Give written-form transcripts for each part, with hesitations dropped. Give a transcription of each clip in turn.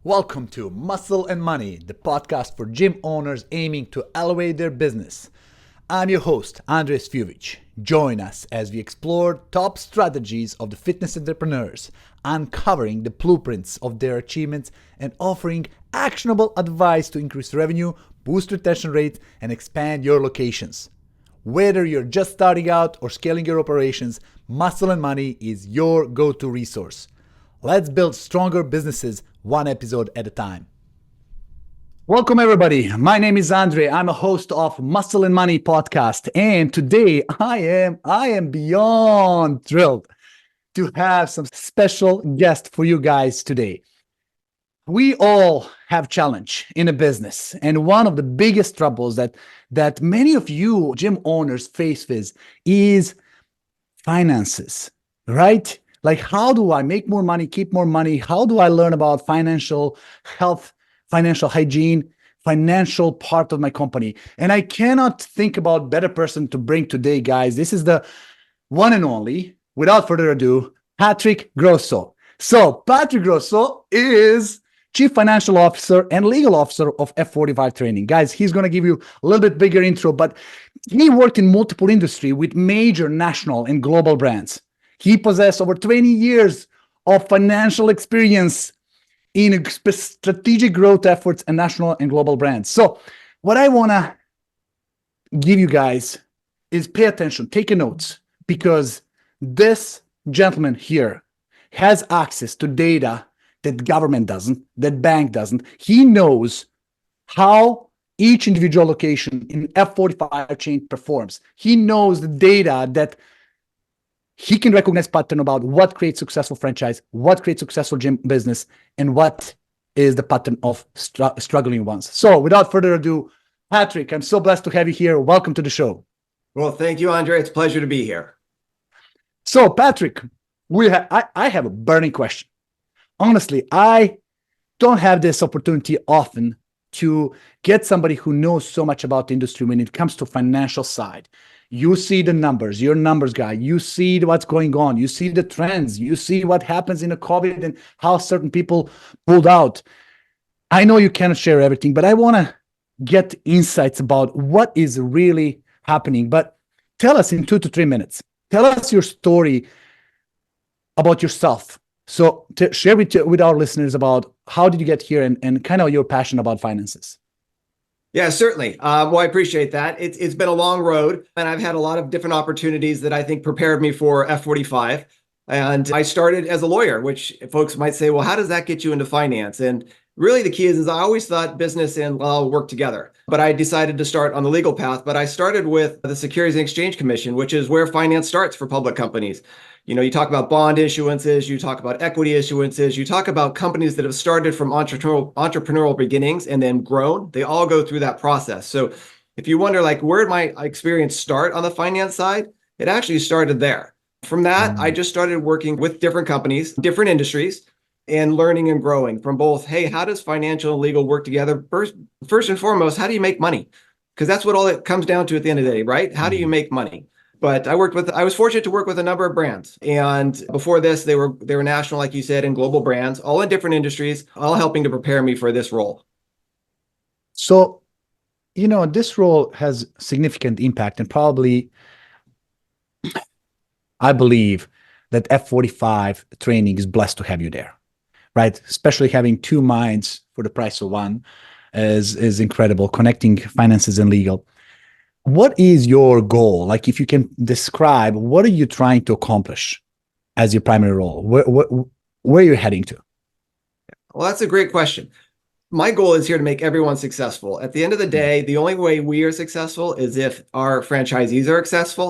Welcome to Muscle and Money, the podcast for gym owners aiming to elevate their business. I'm your host, Andres Fujic. Join us as we explore top strategies of the fitness entrepreneurs, uncovering the blueprints of their achievements and offering actionable advice to increase revenue, boost retention rates, and expand your locations. Whether you're just starting out or scaling your operations, Muscle and Money is your go-to resource. Let's build stronger businesses one episode at a time. Welcome, everybody. My name is Andre. I'm a host of Muscle and Money podcast. And today I am beyond thrilled to have some special guest for you guys today. We all have challenge in a business. And one of the biggest troubles that many of you gym owners face with is finances, right? Like, how do I make more money, keep more money? How do I learn about financial health, financial hygiene, financial part of my company? And I cannot think about better person to bring today, guys. This is the one and only, without further ado, Patrick Grosso. So Patrick Grosso is Chief Financial Officer and Legal Officer of F45 Training. Guys, he's going to give you a little bit bigger intro, but he worked in multiple industries with major national and global brands. He possessed over 20 years of financial experience in strategic growth efforts and national and global brands. So what I want to give you guys is pay attention, take notes, because this gentleman here has access to data that government doesn't, that bank doesn't. He knows how each individual location in F45 chain performs. He knows the data that he can recognize pattern about what creates successful franchise, what creates successful gym business, and what is the pattern of struggling ones. So without further ado, Patrick, I'm so blessed to have you here. Welcome to the show. Well, thank you, Andre. It's a pleasure to be here. So Patrick, I have a burning question. Honestly, I don't have this opportunity often to get somebody who knows so much about the industry when it comes to financial side. You see the numbers, you're a numbers guy. You see what's going on. You see the trends. You see what happens in the COVID and how certain people pulled out. I know you cannot share everything, but I want to get insights about what is really happening. But tell us in 2 to 3 minutes. Tell us your story about yourself. So to share with our listeners about how did you get here and kind of your passion about finances. Yeah, certainly. Well, I appreciate that. It's been a long road, and I've had a lot of different opportunities that I think prepared me for F45. And I started as a lawyer, which folks might say, well, how does that get you into finance? And really the key is I always thought business and law work together. But I decided to start on the legal path. But I started with the Securities and Exchange Commission, which is where finance starts for public companies. You know, you talk about bond issuances, you talk about equity issuances, you talk about companies that have started from entrepreneurial beginnings and then grown. They all go through that process. So if you wonder, like, where did my experience start on the finance side? It actually started there. From that, I just started working with different companies, different industries, and learning and growing from both, hey, how does financial and legal work together? First and foremost, how do you make money? Because that's what all it comes down to at the end of the day, right? How do you make money? But I was fortunate to work with a number of brands. And before this, they were national, like you said, and global brands, all in different industries, all helping to prepare me for this role. So, you know, this role has significant impact, and probably, I believe that F45 training is blessed to have you there, right? Especially having 2 minds for the price of one is incredible, connecting finances and legal. What is your goal? Like, if you can describe, what are you trying to accomplish as your primary role? Where are you heading to? Well, that's a great question. My goal is here to make everyone successful. At the end of the day, the only way we are successful is if our franchisees are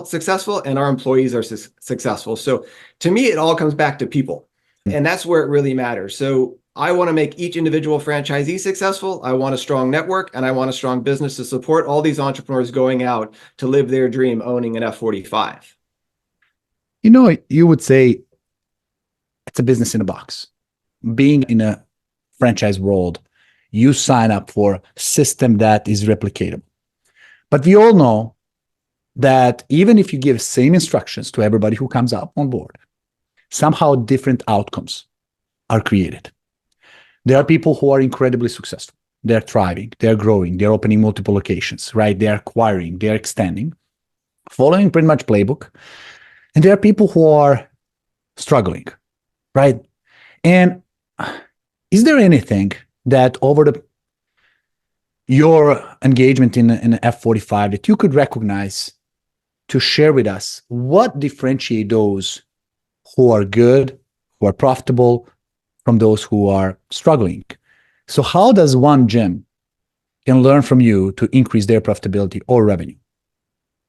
successful and our employees are successful. So to me, it all comes back to people. And that's where it really matters. So I want to make each individual franchisee successful. I want a strong network, and I want a strong business to support all these entrepreneurs going out to live their dream owning an F45. You know, you would say it's a business in a box. Being in a franchise world, you sign up for a system that is replicatable. But we all know that even if you give same instructions to everybody who comes up on board, somehow different outcomes are created. There are people who are incredibly successful. They're thriving, they're growing, they're opening multiple locations, right? They're acquiring, they're extending, following pretty much playbook. And there are people who are struggling, right? And is there anything that over your engagement in F45 that you could recognize to share with us what differentiate those who are good, who are profitable, from those who are struggling? So how does one gym can learn from you to increase their profitability or revenue?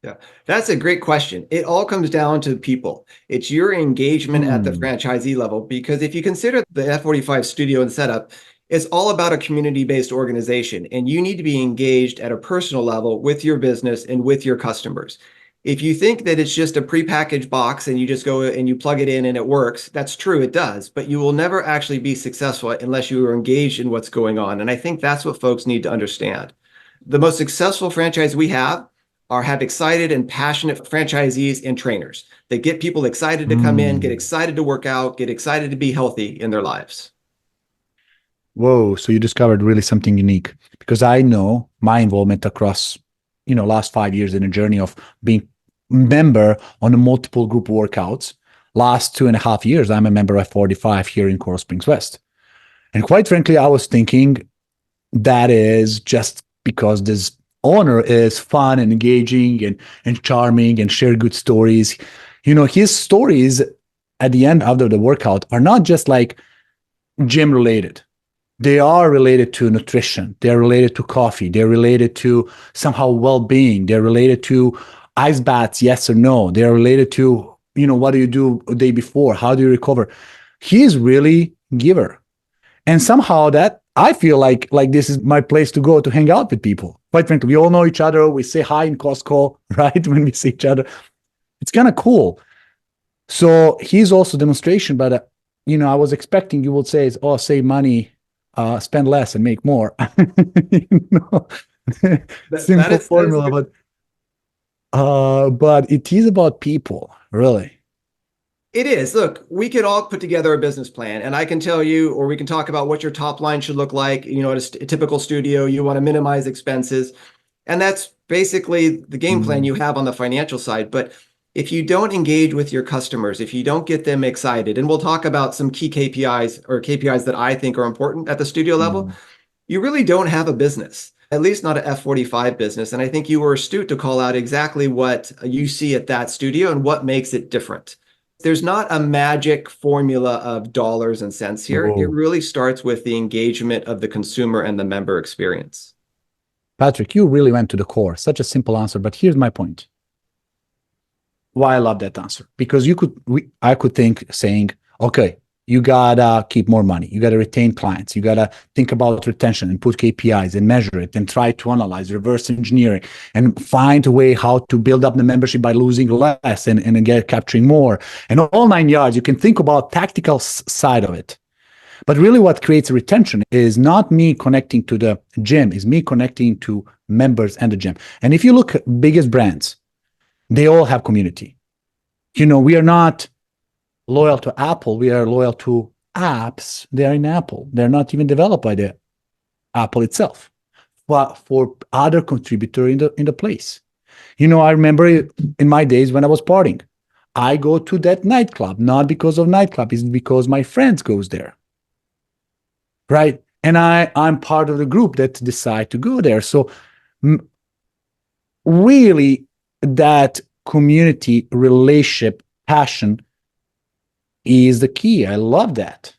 Yeah, that's a great question. It all comes down to people. It's your engagement at the franchisee level, because if you consider the F45 studio and setup, it's all about a community-based organization, and you need to be engaged at a personal level with your business and with your customers. If you think that it's just a prepackaged box and you just go and you plug it in and it works, that's true, it does, but you will never actually be successful unless you are engaged in what's going on. And I think that's what folks need to understand. The most successful franchise we have excited and passionate franchisees and trainers. They get people excited to come in, get excited to work out, get excited to be healthy in their lives. Whoa, so you discovered really something unique, because I know my involvement across, last 5 years in a journey of being member on a multiple group workouts. Last 2.5 years, I'm a member of F45 here in Coral Springs West. And quite frankly, I was thinking that is just because this owner is fun and engaging and charming and share good stories. His stories at the end after the workout are not just like gym related. They are related to nutrition. They're related to coffee. They're related to somehow well-being. They're related to ice baths, yes or no. They're related to, what do you do a day before? How do you recover? He is really giver. And somehow that I feel like this is my place to go to hang out with people. Quite frankly, we all know each other. We say hi in Costco, right? When we see each other, it's kind of cool. So he's also demonstration, but I was expecting you would say, "Oh, save money, spend less, and make more." Simple formula, but it is about people, really. It is. Look, we could all put together a business plan, and I can tell you, or we can talk about what your top line should look like. At a typical studio, you want to minimize expenses. And that's basically the game plan you have on the financial side. But if you don't engage with your customers, if you don't get them excited, and we'll talk about some key KPIs or KPIs that I think are important at the studio level, you really don't have a business, at least not an F45 business. And I think you were astute to call out exactly what you see at that studio and what makes it different. There's not a magic formula of dollars and cents here. Whoa. It really starts with the engagement of the consumer and the member experience. Patrick, you really went to the core. Such a simple answer, but here's my point. Why I love that answer. Because I could think saying, okay, you gotta keep more money. You gotta retain clients. You gotta think about retention and put KPIs and measure it and try to analyze, reverse engineering, and find a way how to build up the membership by losing less and get capturing more. And all 9 yards, you can think about tactical side of it. But really what creates retention is not me connecting to the gym, is me connecting to members and the gym. And if you look at biggest brands, they all have community. We are not loyal to Apple. We are loyal to apps. They are in Apple. They're not even developed by the Apple itself, but for other contributor in the place. I remember in my days when I was partying, I go to that nightclub, not because of nightclub, it's because my friends goes there. Right. And I'm part of the group that decide to go there. So really that community relationship passion is the key. I love that.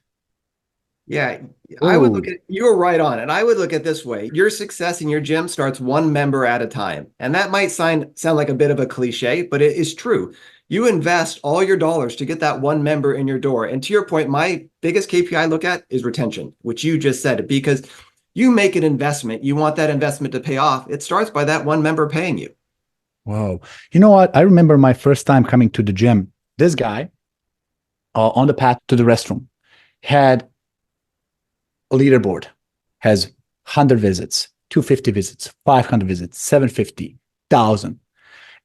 Yeah, I would look at, you're right on it. I would look at this way. Your success in your gym starts one member at a time. And that might sound like a bit of a cliche, but it is true. You invest all your dollars to get that one member in your door. And to your point, my biggest KPI I look at is retention, which you just said, because you make an investment. You want that investment to pay off. It starts by that one member paying you. Wow. You know what? I remember my first time coming to the gym. This guy on the path to the restroom had a leaderboard, has 100 visits, 250 visits, 500 visits, 750, 1,000.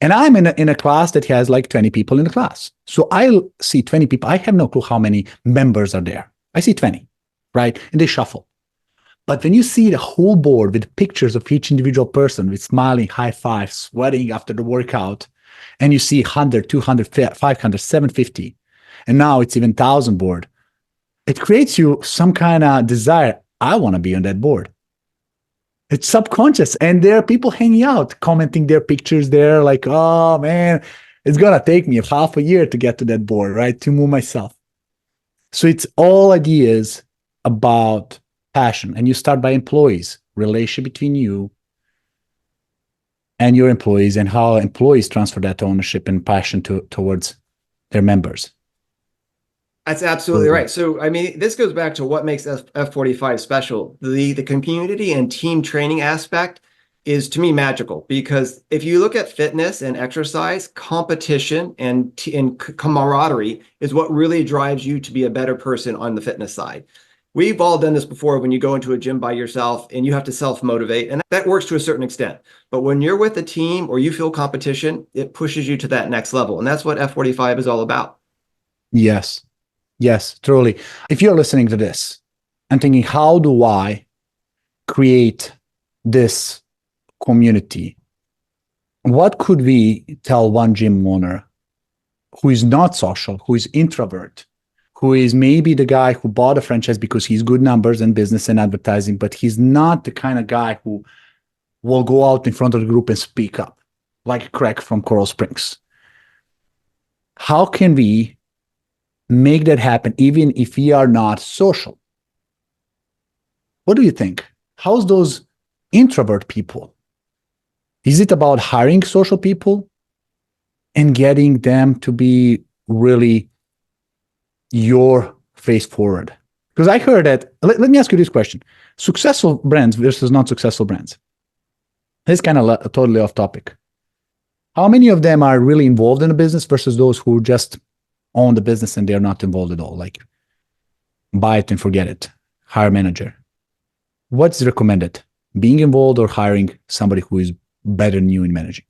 And I'm in a class that has like 20 people in the class. So I see 20 people. I have no clue how many members are there. I see 20. right? And they shuffle. But when you see the whole board with pictures of each individual person with smiling, high five, sweating after the workout, and you see 100, 200, 500, 750, and now it's even 1,000 board, it creates you some kind of desire. I want to be on that board. It's subconscious. And there are people hanging out, commenting their pictures there, like, oh man, it's going to take me half a year to get to that board, right? To move myself. So it's all ideas about passion. And you start by employees, relationship between you and your employees, and how employees transfer that ownership and passion towards their members. That's absolutely right. So, I mean, this goes back to what makes F45 special. The community and team training aspect is, to me, magical, because if you look at fitness and exercise, competition and camaraderie is what really drives you to be a better person on the fitness side. We've all done this before when you go into a gym by yourself and you have to self-motivate, and that works to a certain extent. But when you're with a team or you feel competition, it pushes you to that next level. And that's what F45 is all about. Yes. Yes, truly. If you're listening to this and thinking, how do I create this community? What could we tell one gym owner who is not social, who is introvert, who is maybe the guy who bought a franchise because he's good numbers and business and advertising, but he's not the kind of guy who will go out in front of the group and speak up like Craig from Coral Springs? How can we make that happen even if we are not social? What do you think? How's those introvert people? Is it about hiring social people and getting them to be really your face forward? Because I heard that, let me ask you this question. Successful brands versus non-successful brands. This is kind of totally off topic. How many of them are really involved in the business versus those who just own the business and they're not involved at all? Like, buy it and forget it. Hire a manager. What's recommended? Being involved or hiring somebody who is better than you in managing?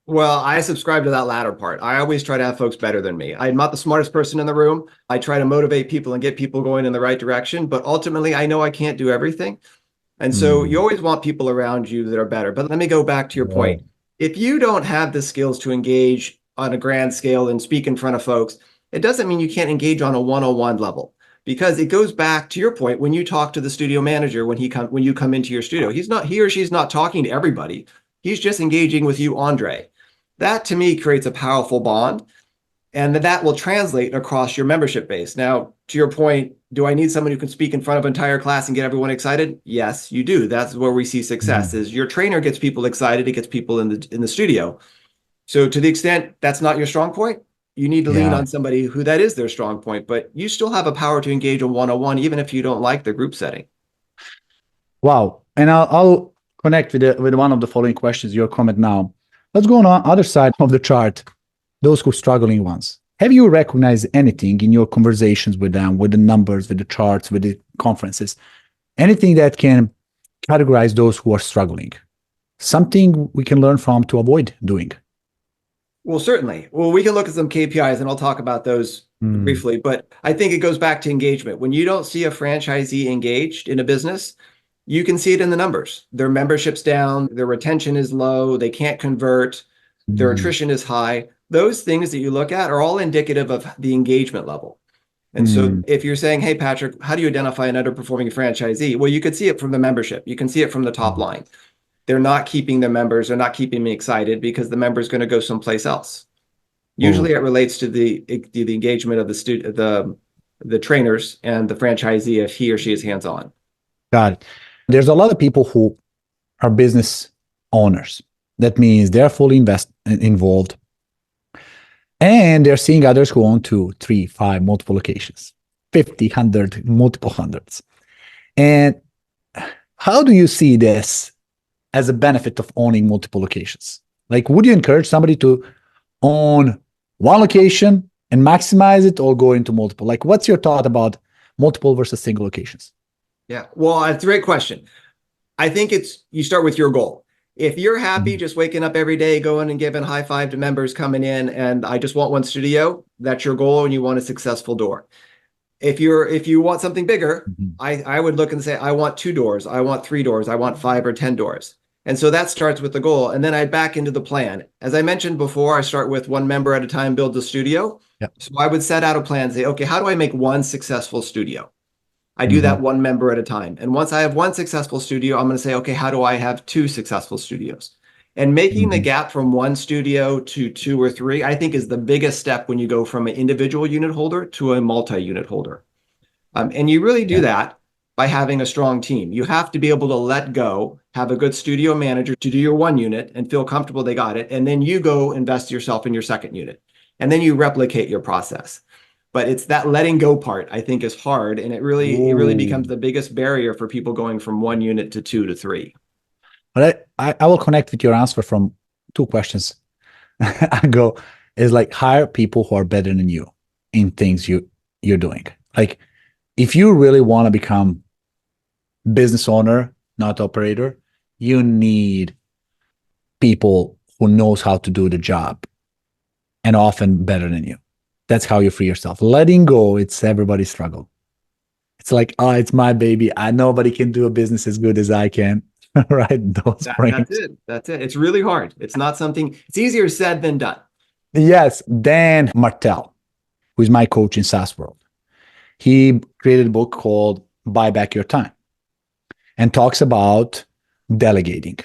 Well, I subscribe to that latter part. I always try to have folks better than me. I'm not the smartest person in the room. I try to motivate people and get people going in the right direction, but ultimately I know I can't do everything. And so you always want people around you that are better. But let me go back to your point. If you don't have the skills to engage on a grand scale and speak in front of folks, it doesn't mean you can't engage on a one-on-one level, because it goes back to your point. When you talk to the studio manager, when you come into your studio, he or she's not talking to everybody. He's just engaging with you, Andre. That to me creates a powerful bond, and that will translate across your membership base. Now, to your point, do I need someone who can speak in front of an entire class and get everyone excited? Yes, you do. That's where we see success. Is your trainer gets people excited, it gets people in the studio. So to the extent that's not your strong point, you need to lean on somebody who that is their strong point, but you still have a power to engage a one-on-one, even if you don't like the group setting. Wow. And I'll connect with one of the following questions, your comment now. Let's go on the other side of the chart, those who are struggling ones. Have you recognized anything in your conversations with them, with the numbers, with the charts, with the conferences, anything that can categorize those who are struggling? Something we can learn from to avoid doing? Well, certainly. Well, we can look at some KPIs and I'll talk about those briefly, but I think it goes back to engagement. When you don't see a franchisee engaged in a business, you can see it in the numbers. Their membership's down, their retention is low, they can't convert, their attrition is high. Those things that you look at are all indicative of the engagement level. And so if you're saying, hey, Patrick, how do you identify an underperforming franchisee? Well, you could see it from the membership. You can see it from the top line. They're not keeping their members. They're not keeping me excited because the member is going to go someplace else. Usually it relates to the engagement of the trainers and the franchisee if he or she is hands-on. Got it. There's a lot of people who are business owners. That means they're fully involved. And they're seeing others who own 2, 3, 5, multiple locations, 50, 100, multiple hundreds. And how do you see this as a benefit of owning multiple locations? Like, would you encourage somebody to own one location and maximize it, or go into multiple? Like, what's your thought about multiple versus single locations? Yeah, well, it's a great question. I think you start with your goal. If you're happy just waking up every day, going and giving high five to members coming in, and I just want one studio, that's your goal and you want a successful door. If you want something bigger, Mhm. I would look and say, I want 2 doors, I want 3 doors, I want 5 or 10 doors. And so that starts with the goal. And then I back into the plan. As I mentioned before, I start with one member at a time, build the studio. Yep. So I would set out a plan and say, okay, how do I make one successful studio? I do that Mhm. one member at a time. And once I have one successful studio, I'm going to say, okay, how do I have 2 successful studios? And making the Mhm. gap from one studio to 2 or 3, I think, is the biggest step when you go from an individual unit holder to a multi-unit holder. And you really do Yeah. that by having a strong team. You have to be able to let go, have a good studio manager to do your one unit and feel comfortable they got it. And then you go invest yourself in your second unit. And then you replicate your process. But it's that letting go part, I think, is hard. And it really Ooh. becomes the biggest barrier for people going from one unit to 2 to 3. But I will connect with your answer from two questions ago. Is like hire people who are better than you in things you're doing. Like if you really want to become business owner, not operator, you need people who knows how to do the job and often better than you. That's how you free yourself. Letting go, it's everybody's struggle. It's like, oh, it's my baby. I Nobody can do a business as good as I can. Right? Those That's frames. it. That's it. It's really hard. It's not something, it's easier said than done. Yes. Dan Martell, who is my coach in SaaS world, he created a book called Buy Back Your Time and talks about delegating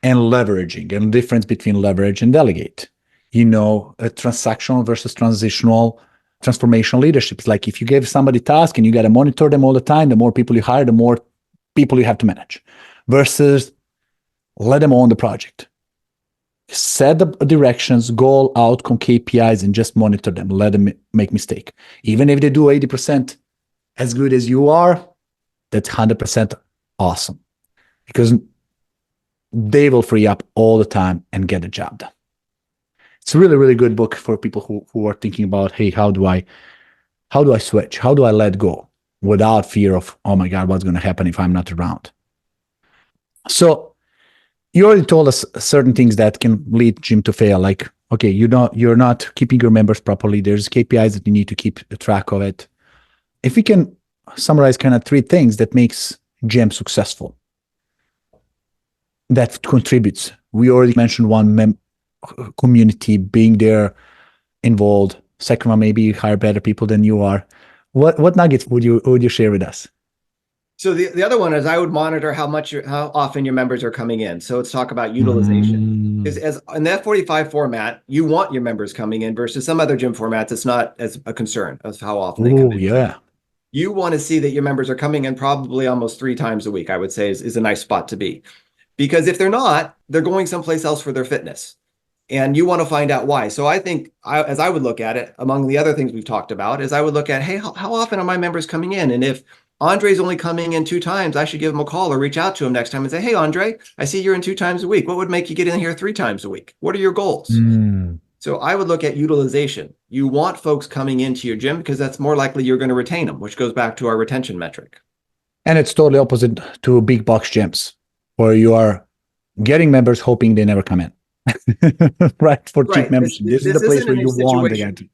and leveraging and the difference between leverage and delegate. A transactional versus transitional transformational leadership. It's like if you give somebody a task and you got to monitor them all the time, the more people you hire, the more people you have to manage versus let them own the project. Set the directions, goal, outcome, KPIs, and just monitor them. Let them make mistake. Even if they do 80% as good as you are, that's 100% awesome because they will free up all the time and get the job done. It's a really, really good book for people who are thinking about, hey, how do I switch? How do I let go without fear of, oh my God, what's going to happen if I'm not around? So you already told us certain things that can lead Jim to fail. Like, okay, you're not keeping your members properly. There's KPIs that you need to keep track of it. If we can summarize kind of 3 things that makes Jim successful, that contributes. We already mentioned one, community, being there, involved. Second one, maybe you hire better people than you are. What nuggets would you share with us? So the other one is I would monitor how often your members are coming in. So let's talk about utilization. Because Mm. as in the F45 format, you want your members coming in versus some other gym formats, it's not as a concern of how often they come Oh in. yeah. You want to see that your members are coming in probably almost 3 times a week, I would say is a nice spot to be. Because if they're not, they're going someplace else for their fitness. And you want to find out why. So I think, as I would look at it, among the other things we've talked about, is I would look at, hey, how often are my members coming in? And if Andre's only coming in 2 times, I should give him a call or reach out to him next time and say, hey, Andre, I see you're in 2 times a week. What would make you get in here 3 times a week? What are your goals? Mm. So I would look at utilization. You want folks coming into your gym because that's more likely you're going to retain them, which goes back to our retention metric. And it's totally opposite to big box gyms, where you are getting members hoping they never come in. Right? For cheap Right. membership. This is the This place isn't where in a you want the guy situation. to.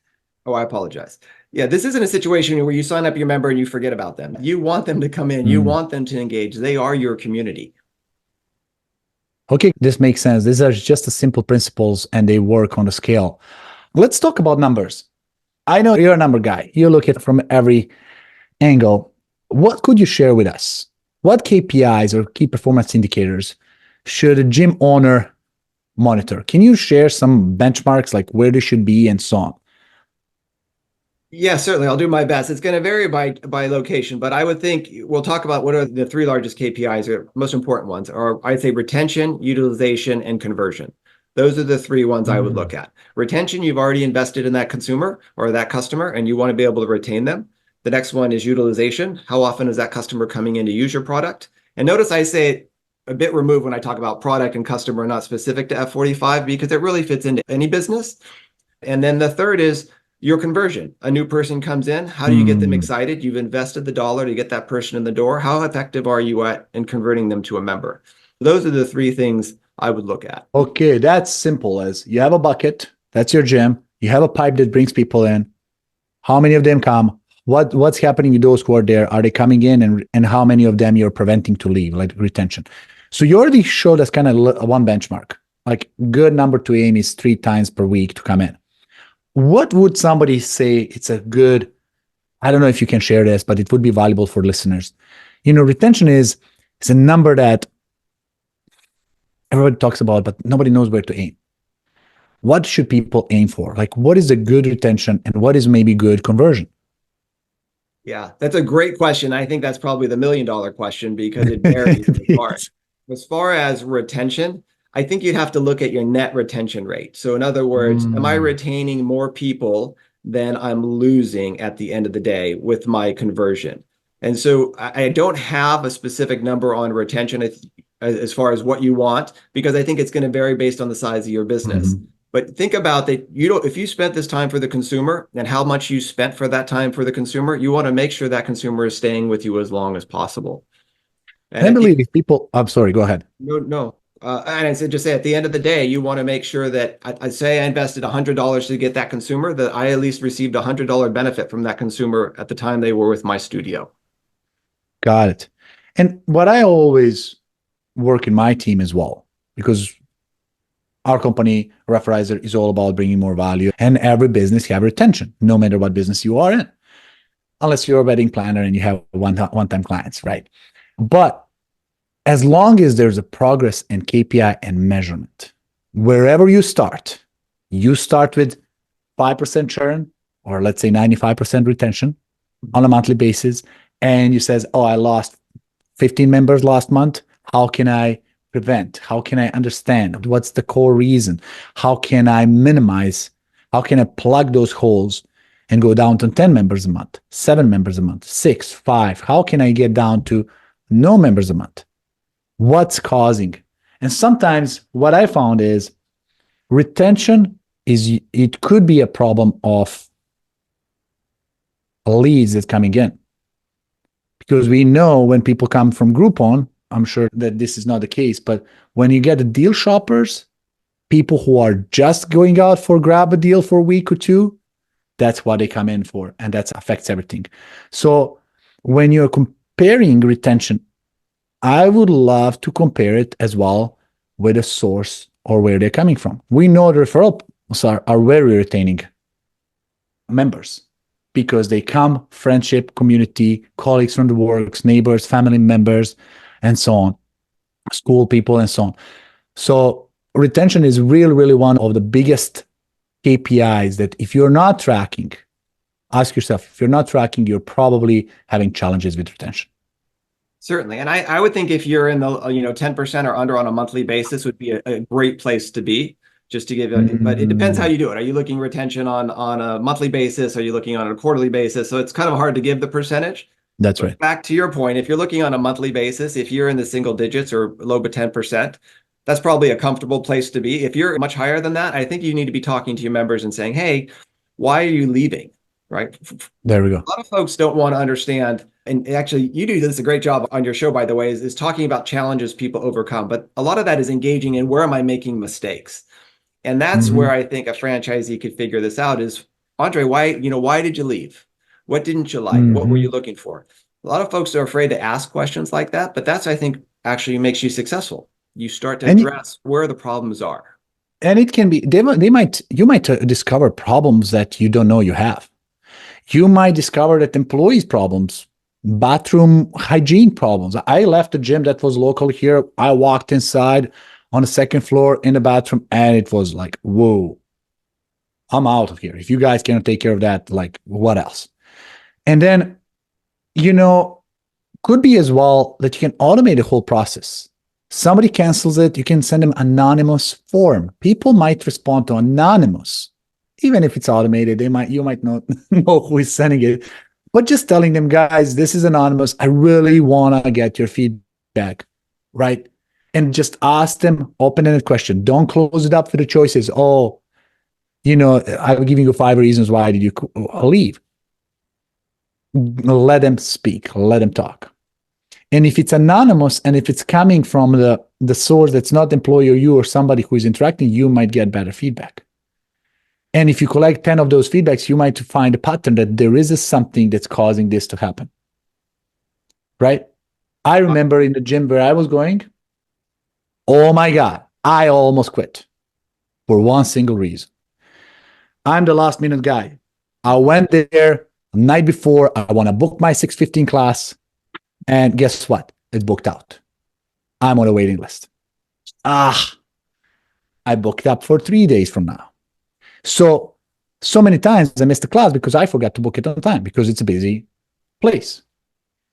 Oh, I apologize. Yeah, this isn't a situation where you sign up your member and you forget about them. You want them to come in. You Mm. want them to engage. They are your community. Okay, this makes sense. These are just the simple principles and they work on a scale. Let's talk about numbers. I know you're a number guy. You look at it from every angle. What could you share with us? What KPIs or key performance indicators should a gym owner monitor? Can you share some benchmarks like where they should be and so on? Yeah, certainly. I'll do my best. It's going to vary by location, but I would think we'll talk about what are the 3 largest KPIs or most important ones, or I'd say retention, utilization, and conversion. Those are the 3 ones I would look Mm. at. Retention, you've already invested in that consumer or that customer, and you want to be able to retain them. The next one is utilization. How often is that customer coming in to use your product? And notice I say it a bit removed when I talk about product and customer, not specific to F45, because it really fits into any business. And then the third is your conversion. A new person comes in. How do you get them Mm. excited? You've invested the dollar to get that person in the door. How effective are you at in converting them to a member? Those are the 3 things I would look at. Okay, that's simple as you have a bucket, that's your gym. You have a pipe that brings people in. How many of them come? What's happening with those who are there? Are they coming in, and how many of them you're preventing to leave, like retention? So you already showed us kind of one benchmark. Like good number to aim is 3 times per week to come in. What would somebody say it's a good, I don't know if you can share this, but it would be valuable for listeners. Retention is a number that everybody talks about, but nobody knows where to aim. What should people aim for? Like, what is a good retention and what is maybe good conversion? Yeah, that's a great question. I think that's probably the $1,000,000 question because it varies in part. As far as retention, I think you'd have to look at your net retention rate. So in other words, am I retaining more people than I'm losing at the end of the day with my conversion? And so I don't have a specific number on retention as far as what you want, because I think it's going to vary based on the size of your business. But think about that. If you spent this time for the consumer and how much you spent for that time for the consumer, you want to make sure that consumer is staying with you as long as possible. And I believe if people, I'm sorry, go ahead. No. And I said, just say at the end of the day, you want to make sure that I say I invested $100 to get that consumer, that I at least received $100 benefit from that consumer at the time they were with my studio. Got it. And what I always work in my team as well, because our company, Referrizer, is all about bringing more value, and every business have retention, no matter what business you are in, unless you're a wedding planner and you have one-time clients, right? But as long as there's a progress in KPI and measurement, wherever you start with 5% churn, or let's say 95% retention on a monthly basis, and you says, oh, I lost 15 members last month. How can I prevent? How can I understand? What's the core reason? How can I minimize? How can I plug those holes and go down to 10 members a month, 7 members a month, 6, 5? How can I get down to no members a month? What's causing? And sometimes what I found is retention it could be a problem of leads that's coming in. Because we know when people come from Groupon, I'm sure that this is not the case, but when you get the deal shoppers, people who are just going out for grab a deal for a week or two, that's what they come in for, and that affects everything. So when you're comparing retention, I would love to compare it as well with a source or where they're coming from. We know the referrals are very retaining members, because they come, friendship, community, colleagues from the works, neighbors, family members, and so on, school people, and so on. So retention is really one of the biggest KPIs that if you're not tracking, ask yourself, if you're not tracking, you're probably having challenges with retention. Certainly. And I would think if you're in the 10% or under on a monthly basis would be a great place to be. Just to give it, but it depends how you do it. Are you looking retention on a monthly basis? Are you looking on a quarterly basis? So it's kind of hard to give the percentage. That's right. Back to your point, if you're looking on a monthly basis, if you're in the single digits or low but 10%, that's probably a comfortable place to be. If you're much higher than that, I think you need to be talking to your members and saying, hey, why are you leaving? Right? There we go. A lot of folks don't want to understand. And actually, you do this a great job on your show, by the way, is talking about challenges people overcome. But a lot of that is engaging in where am I making mistakes? And that's where I think a franchisee could figure this out is, Andre, why did you leave? What didn't you like? What were you looking for? A lot of folks are afraid to ask questions like that, but that's, I think, actually makes you successful. You start to address where the problems are. And it can be, you might discover problems that you don't know you have. You might discover that employees' problems, bathroom hygiene problems. I left a gym that was local here. I walked inside on the second floor in the bathroom, and it was like, whoa, I'm out of here. If you guys cannot take care of that, like, what else? And then, could be as well that you can automate the whole process. Somebody cancels it, you can send them anonymous form. People might respond to anonymous, even if it's automated. You might not know who is sending it, but just telling them, guys, this is anonymous. I really want to get your feedback, right? And just ask them open-ended question. Don't close it up for the choices. Oh, I'm giving you 5 reasons why did you leave. Let them speak. Let them talk. And if it's anonymous and if it's coming from the source that's not employee or you or somebody who is interacting, you might get better feedback. And if you collect 10 of those feedbacks, you might find a pattern that there is something that's causing this to happen. Right? I remember in the gym where I was going, oh my God, I almost quit for one single reason. I'm the last minute guy. I went there the night before. I want to book my 6:15 class. And guess what? It's booked out. I'm on a waiting list. I booked up for 3 days from now. So many times I missed the class because I forgot to book it on time because it's a busy place.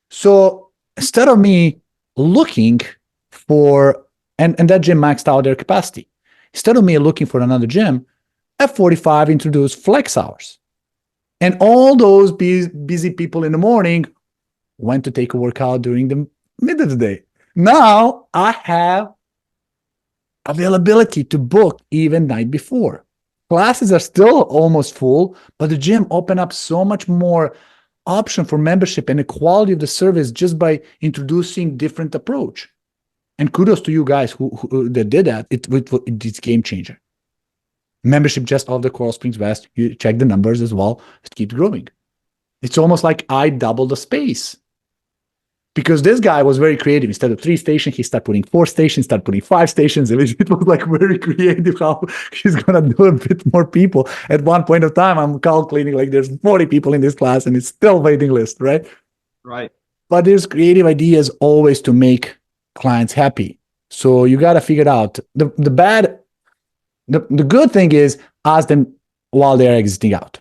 So instead of me looking for, and that gym maxed out their capacity, instead of me looking for another gym, F45 introduced flex hours. And all those busy people in the morning went to take a workout during the middle of the day. Now I have availability to book even night before. Classes are still almost full, but the gym opened up so much more option for membership and the quality of the service just by introducing different approach. And kudos to you guys who that did that. It's game changer. Membership just off the Coral Springs West. You check the numbers as well. It keeps growing. It's almost like I doubled the space. Because this guy was very creative. Instead of 3 stations, he started putting 4 stations, started putting 5 stations. It was like very creative how he's going to do a bit more people. At one point of time, I'm calculating like there's 40 people in this class and it's still waiting list, right? Right. But there's creative ideas always to make clients happy. So you got to figure it out. The good thing is ask them while they're exiting out.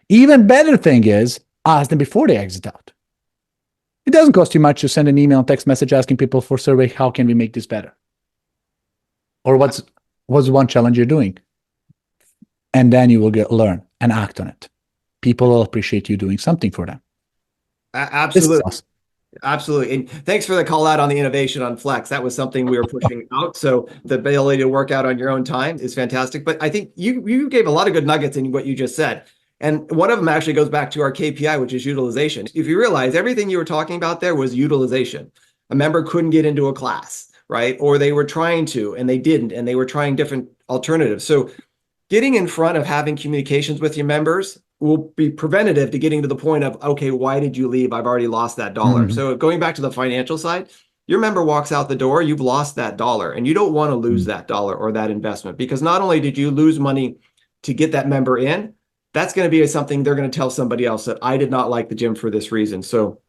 Even better thing is ask them before they exit out. It doesn't cost you much to send an email and text message asking people for survey, how can we make this better? Or what's one challenge you're doing? And then you will learn and act on it. People will appreciate you doing something for them. Absolutely. Awesome. Absolutely. And thanks for the call out on the innovation on Flex. That was something we were pushing out. So the ability to work out on your own time is fantastic. But I think you gave a lot of good nuggets in what you just said. And one of them actually goes back to our KPI, which is utilization. If you realize everything you were talking about there was utilization. A member couldn't get into a class, right? Or they were trying to, and they didn't, and they were trying different alternatives. So getting in front of having communications with your members will be preventative to getting to the point of, okay, why did you leave? I've already lost that dollar. Mm-hmm. So going back to the financial side, your member walks out the door, you've lost that dollar, and you don't want to lose that dollar or that investment, because not only did you lose money to get that member in, that's going to be something they're going to tell somebody else that I did not like the gym for this reason. So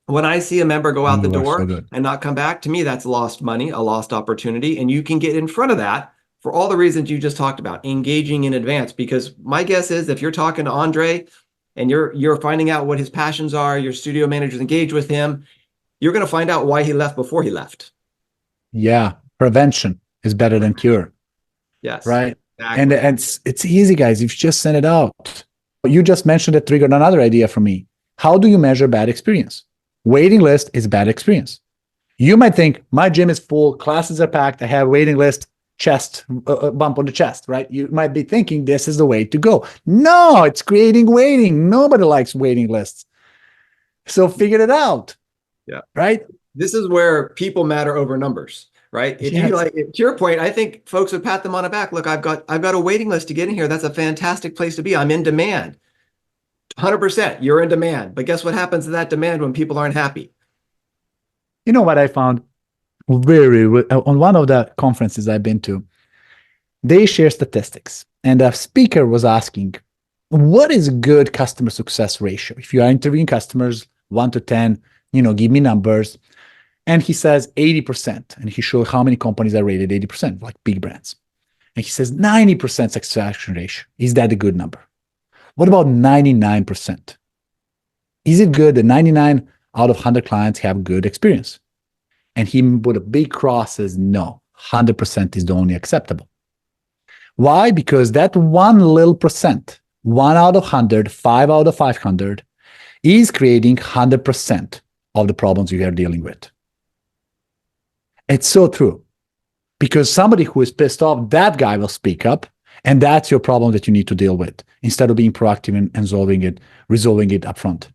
when I see a member go out the door and not come back, to me, that's lost money, a lost opportunity. And you can get in front of that for all the reasons you just talked about, engaging in advance. Because my guess is if you're talking to Andre and you're finding out what his passions are, your studio managers engage with him, you're going to find out why he left before he left. Yeah. Prevention is better than cure. Yes. Right. Exactly. And it's easy, guys. If you just send it out. You just mentioned it triggered another idea for me. How do you measure bad experience? Waiting list is bad experience. You might think my gym is full, classes are packed, I have waiting list, chest, bump on the chest, right? You might be thinking this is the way to go. No, it's creating waiting. Nobody likes waiting lists. So figure it out. Yeah. Right? This is where people matter over numbers. Right. If you like, to your point, I think folks would pat them on the back. Look, I've got a waiting list to get in here. That's a fantastic place to be. I'm in demand. 100%. You're in demand. But guess what happens to that demand when people aren't happy? You know what I found on one of the conferences I've been to, they share statistics, and a speaker was asking, what is a good customer success ratio? If you are interviewing customers 1 to 10, give me numbers. And he says 80%. And he showed how many companies are rated 80%, like big brands. And he says 90% satisfaction ratio. Is that a good number? What about 99%? Is it good that 99 out of 100 clients have good experience? And he put a big cross, says no, 100% is the only acceptable. Why? Because that one little percent, 1 out of 100, 5 out of 500, is creating 100% of the problems you are dealing with. It's so true, because somebody who is pissed off, that guy will speak up, and that's your problem that you need to deal with instead of being proactive and resolving it up front.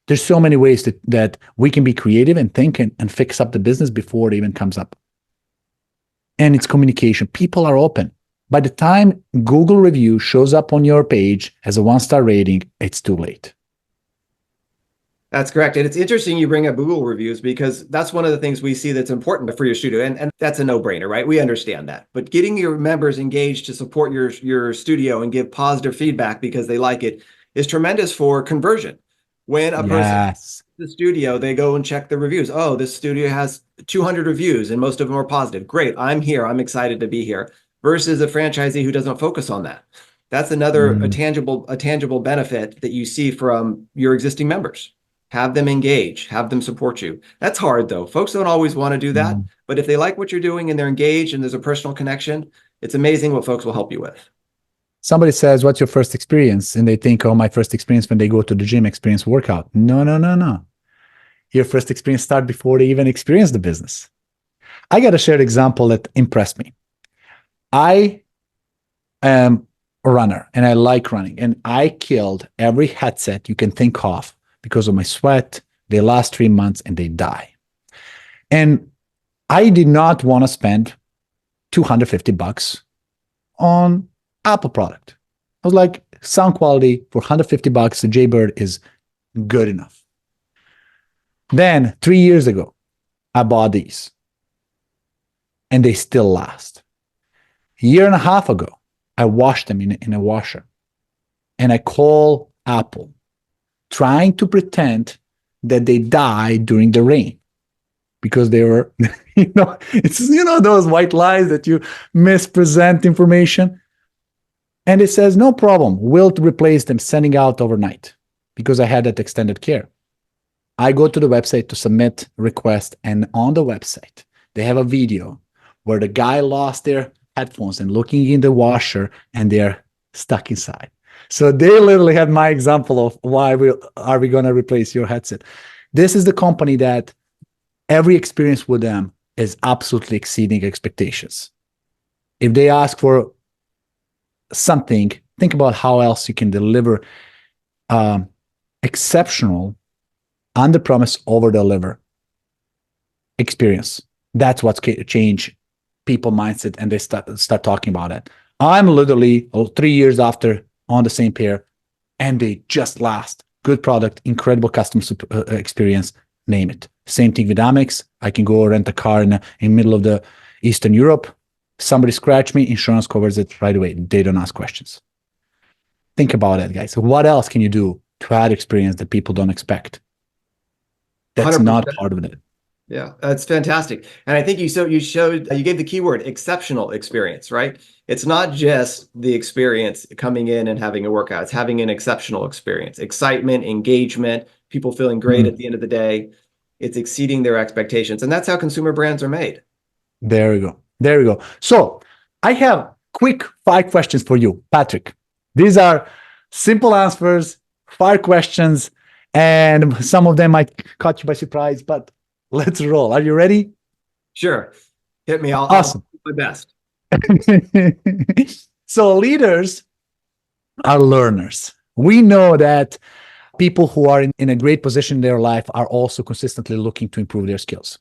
There's so many ways that we can be creative and think and fix up the business before it even comes up. And it's communication. People are open. By the time Google review shows up on your page as a 1-star rating, it's too late. That's correct. And it's interesting you bring up Google reviews because that's one of the things we see that's important for your studio. And that's a no-brainer, right? We understand that. But getting your members engaged to support your studio and give positive feedback because they like it is tremendous for conversion. When a person the studio, they go and check the reviews. Oh, this studio has 200 reviews and most of them are positive. Great. I'm here. I'm excited to be here. Versus a franchisee who doesn't focus on that. That's another a tangible benefit that you see from your existing members. Have them engage, have them support you. That's hard though. Folks don't always want to do that, but if they like what you're doing and they're engaged and there's a personal connection, it's amazing what folks will help you with. Somebody says, what's your first experience? And they think, oh, my first experience when they go to the gym, experience workout. No, no, no, no. Your first experience started before they even experience the business. I got to share an example that impressed me. I am a runner and I like running, and I killed every headset you can think of because of my sweat. They last 3 months and they die. And I did not want to spend $250 on Apple product. I was like, sound quality for $150, the Jaybird is good enough. Then 3 years ago, I bought these and they still last. A year and a half ago, I washed them in a washer and I call Apple trying to pretend that they died during the rain because they were, it's, those white lies that you mispresent information. And it says, no problem, we'll replace them, sending out overnight because I had that extended care. I go to the website to submit request, and on the website, they have a video where the guy lost their headphones and looking in the washer and they're stuck inside. So they literally had my example of why are we going to replace your headset. This is the company that every experience with them is absolutely exceeding expectations. If they ask for something, think about how else you can deliver exceptional, under promise, over deliver experience. That's what's changed people mindset, and they start talking about it. I'm literally 3 years after on the same pair, and they just last. Good product, incredible customer experience, name it. Same thing with Amex. I can go rent a car in middle of the Eastern Europe. Somebody scratch me, insurance covers it right away. They don't ask questions. Think about it, guys. What else can you do to add experience that people don't expect? That's 100%. Not part of it. Yeah, that's fantastic. And I think you gave the keyword exceptional experience, right? It's not just the experience coming in and having a workout. It's having an exceptional experience, excitement, engagement, people feeling great at the end of the day. It's exceeding their expectations. And that's how consumer brands are made. There we go. There we go. So I have quick 5 questions for you, Patrick. These are simple answers, 5 questions, and some of them might catch you by surprise, but let's roll. Are you ready? Sure. Hit me. Awesome. I'll do my best. So leaders are learners. We know that people who are in a great position in their life are also consistently looking to improve their skills.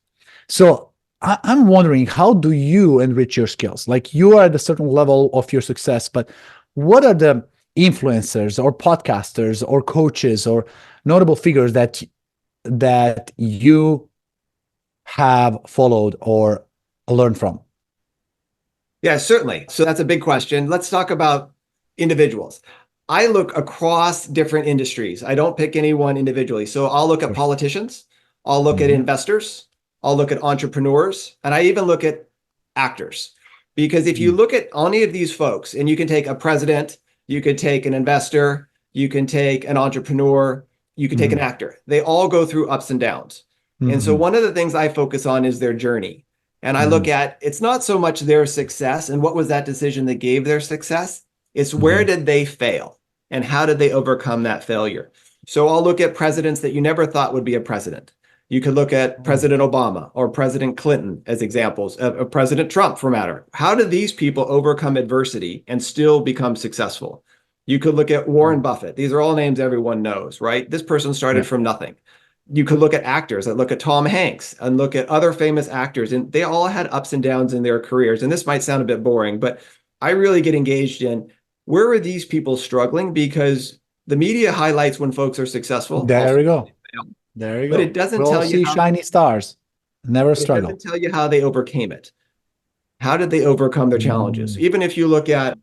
So I'm wondering, how do you enrich your skills? Like, you are at a certain level of your success, but what are the influencers or podcasters or coaches or notable figures that you have followed or learned from? Yeah, certainly. So that's a big question. Let's talk about individuals. I look across different industries. I don't pick any one individually. So I'll look at politicians. I'll look at investors. I'll look at entrepreneurs. And I even look at actors. Because if you look at any of these folks, and you can take a president, you could take an investor, you can take an entrepreneur, you can take an actor. They all go through ups and downs. And so one of the things I focus on is their journey. And I look at, it's not so much their success and what was that decision that gave their success. It's where did they fail and how did they overcome that failure? So I'll look at presidents that you never thought would be a president. You could look at President Obama or President Clinton as examples, of President Trump for matter. How did these people overcome adversity and still become successful? You could look at Warren Buffett. These are all names everyone knows, right? This person started from nothing. You could look at actors. I look at Tom Hanks and look at other famous actors, and they all had ups and downs in their careers. And this might sound a bit boring, but I really get engaged in where are these people struggling, because the media highlights when folks are successful, There also we when go. they fail, There you but go. it We doesn't all tell you see how, shiny stars, never but it struggle. doesn't tell you how they overcame it. How did they overcome their challenges? Mm. Even if you look at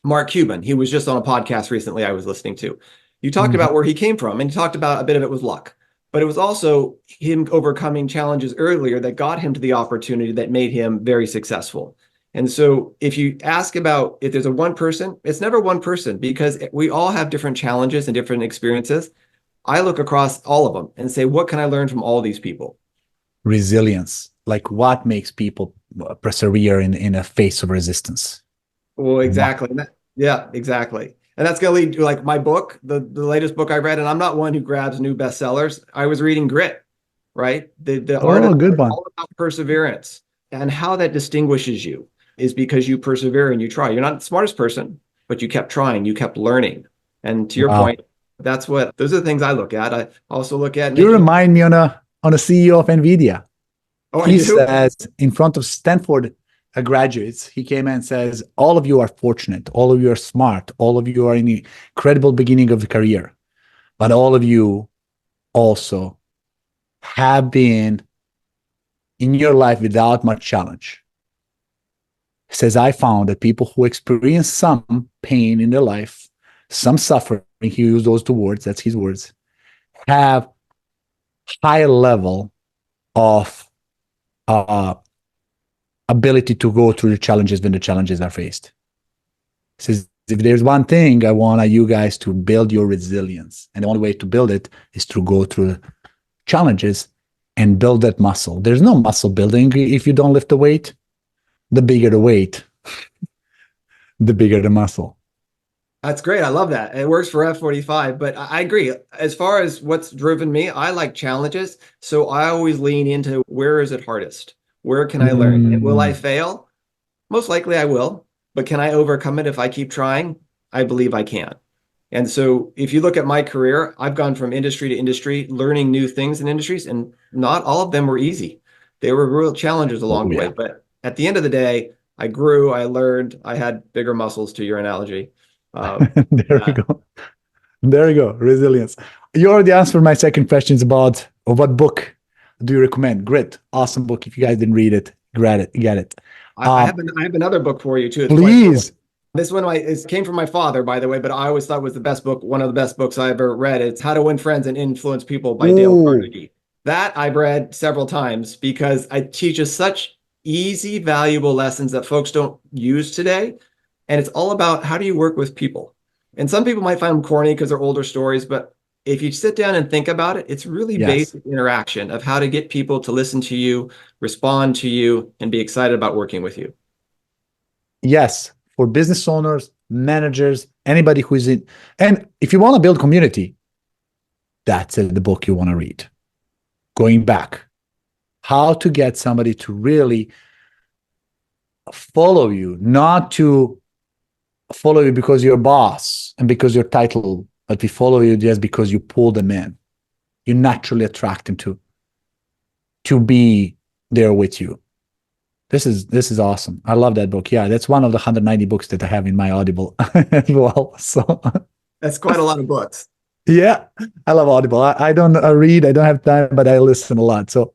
Mark Cuban, he was just on a podcast recently I was listening to. You talked Mhm. about where he came from, and you talked about a bit of it was luck, but it was also him overcoming challenges earlier that got him to the opportunity that made him very successful. And so if you ask about if there's a one person, it's never one person, because we all have different challenges and different experiences. I look across all of them and say, what can I learn from all these people? Resilience, like what makes people persevere in a face of resistance? Well, What? exactly. Yeah, exactly. And that's going to lead to like my book, the latest book I read. And I'm not one who grabs new bestsellers. I was reading Grit, right? The art Oh, of good one. all about perseverance, and how that distinguishes you is because you persevere and you try. You're not the smartest person, but you kept trying, you kept learning. And to your Wow. point, those are the things I look at. I also look at You making. remind me on a CEO of NVIDIA. Oh, I He do. says in front of Stanford graduates, he came and says, all of you are fortunate, all of you are smart, all of you are in the incredible beginning of the career, but all of you also have been in your life without much challenge. He says, I found that people who experience some pain in their life, some suffering, he used those two words, that's his words, have high level of uh, ability to go through the challenges when the challenges are faced. He says, if there's one thing I want you guys to build your resilience, and the only way to build it is to go through challenges and build that muscle. There's no muscle building if you don't lift the weight. The bigger the weight, the bigger the muscle. That's great. I love that. It works for F45, but I agree. As far as what's driven me, I like challenges. So I always lean into where is it hardest? Where can I learn? And will I Mm, fail? Most likely I will, but can I overcome it if I keep trying? I believe I can. And so if you look at my career, I've gone from industry to industry, learning new things in industries, and not all of them were easy. There were real challenges oh, along the way. yeah. But at the end of the day, I grew, I learned, I had bigger muscles, to your analogy. There we Yeah. go. There you go. Resilience. You already answered my second question is about what book do you recommend? Great. Awesome book. If you guys didn't read it, get it. Get it. I have another book for you too. It's quite short. Please. This one it came from my father, by the way, but I always thought was the best book, one of the best books I ever read. It's How to Win Friends and Influence People by Dale Oh, Carnegie. That I've read several times because it teaches such easy, valuable lessons that folks don't use today. And it's all about how do you work with people. And some people might find them corny because they're older stories, but if you sit down and think about it, it's really yes. basic interaction of how to get people to listen to you, respond to you, and be excited about working with you. Yes. For business owners, managers, anybody who is in. And if you want to build community, that's the book you want to read. Going back, how to get somebody to really follow you, not to follow you because you're a boss and because your title, but we follow you just because you pull them in. You naturally attract them to be there with you. This is awesome. I love that book. Yeah, that's one of the 190 books that I have in my Audible as well. So That's quite a lot of books. yeah, I love Audible. I don't read, I don't have time, but I listen a lot. So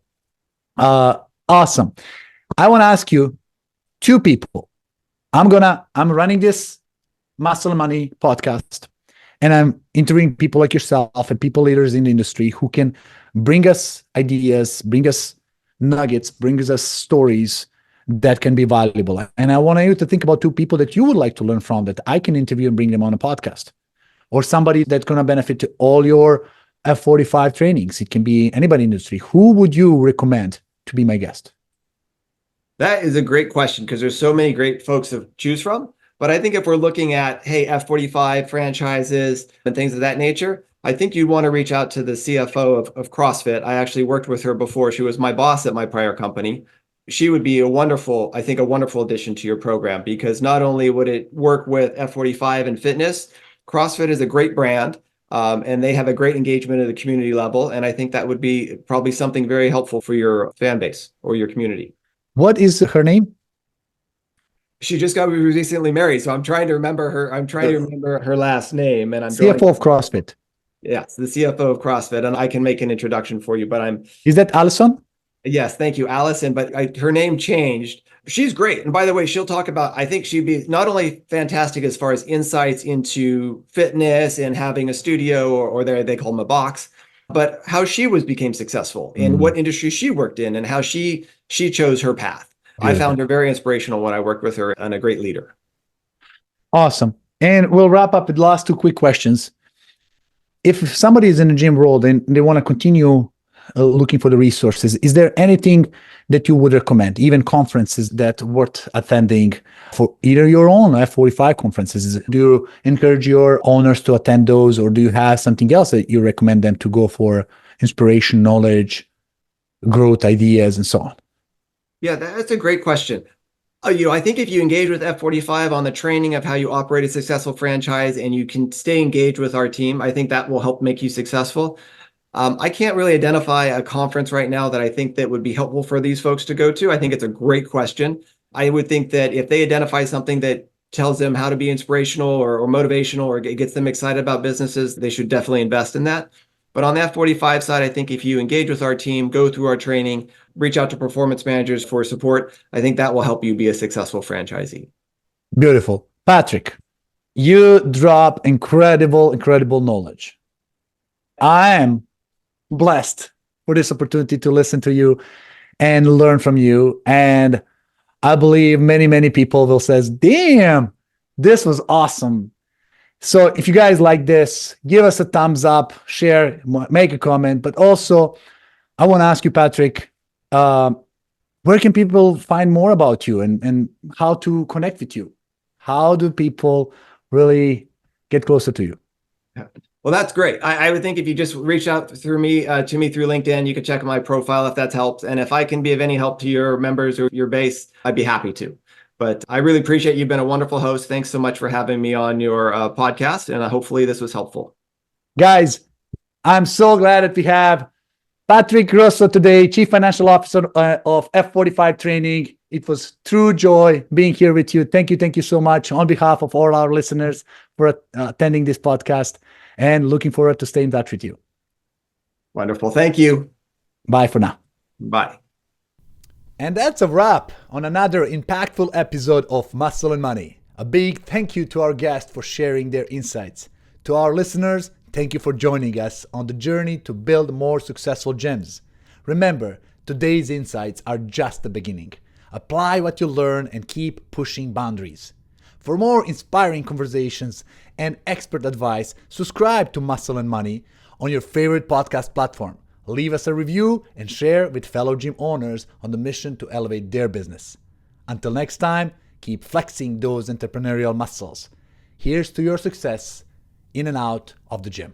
awesome. I want to ask you two people. I'm running this Muscle and Money podcast, and I'm interviewing people like yourself and people leaders in the industry who can bring us ideas, bring us nuggets, bring us stories that can be valuable. And I want you to think about two people that you would like to learn from that I can interview and bring them on a podcast, or somebody that's going to benefit to all your F45 trainings. It can be anybody in the industry. Who would you recommend to be my guest? That is a great question because there's so many great folks to choose from. But I think if we're looking at, hey, F45 franchises and things of that nature, I think you'd want to reach out to the CFO of CrossFit. I actually worked with her before. She was my boss at my prior company. She would be I think, a wonderful addition to your program because not only would it work with F45 and fitness, CrossFit is a great brand. And they have a great engagement at the community level. And I think that would be probably something very helpful for your fan base or your community. What is her name? She just got recently married, so I'm trying to remember her. I'm trying to remember her last name, and I'm drawing. CFO of CrossFit. Yes, the CFO of CrossFit, and I can make an introduction for you. But Is that Allison? yes, thank you, Allison. But her name changed. She's great, and by the way, she'll talk about. I think she'd be not only fantastic as far as insights into fitness and having a studio, or they call them a box, but how she became successful in what industry she worked in, and how she chose her path. I found her very inspirational when I worked with her, and a great leader. Awesome. And we'll wrap up with the last two quick questions. If somebody is in a gym world and they want to continue looking for the resources, is there anything that you would recommend, even conferences that worth attending for either your own F45 conferences? Do you encourage your owners to attend those, or do you have something else that you recommend them to go for inspiration, knowledge, growth ideas, and so on? Yeah, that's a great question. I think if you engage with F45 on the training of how you operate a successful franchise, and you can stay engaged with our team, I think that will help make you successful. I can't really identify a conference right now that I think that would be helpful for these folks to go to. I think it's a great question. I would think that if they identify something that tells them how to be inspirational or motivational, or gets them excited about businesses, they should definitely invest in that. But on the F45 side, I think if you engage with our team, go through our training, reach out to performance managers for support, I think that will help you be a successful franchisee. Beautiful. Patrick, you drop incredible knowledge. I am blessed for this opportunity to listen to you and learn from you. And I believe many people will say, damn, this was awesome. So if you guys like this, give us a thumbs up, share, make a comment. But also, I want to ask you, Patrick, where can people find more about you and how to connect with you? How do people really get closer to you? Well, that's great. I would think if you just reach out through me to me through LinkedIn, you can check my profile if that's helped. And if I can be of any help to your members or your base, I'd be happy to. But I really appreciate you've been a wonderful host. Thanks so much for having me on your podcast. And hopefully this was helpful. Guys, I'm so glad that we have Patrick Grosso today, Chief Financial Officer of F45 Training. It was true joy being here with you. Thank you so much on behalf of all our listeners for attending this podcast, and looking forward to stay in touch with you. Wonderful. Thank you. Bye for now. Bye. And that's a wrap on another impactful episode of Muscle and Money. A big thank you to our guests for sharing their insights. To our listeners, thank you for joining us on the journey to build more successful gyms. Remember, today's insights are just the beginning. Apply what you learn and keep pushing boundaries. For more inspiring conversations and expert advice, subscribe to Muscle and Money on your favorite podcast platform. Leave us a review and share with fellow gym owners on the mission to elevate their business. Until next time, keep flexing those entrepreneurial muscles. Here's to your success in and out of the gym.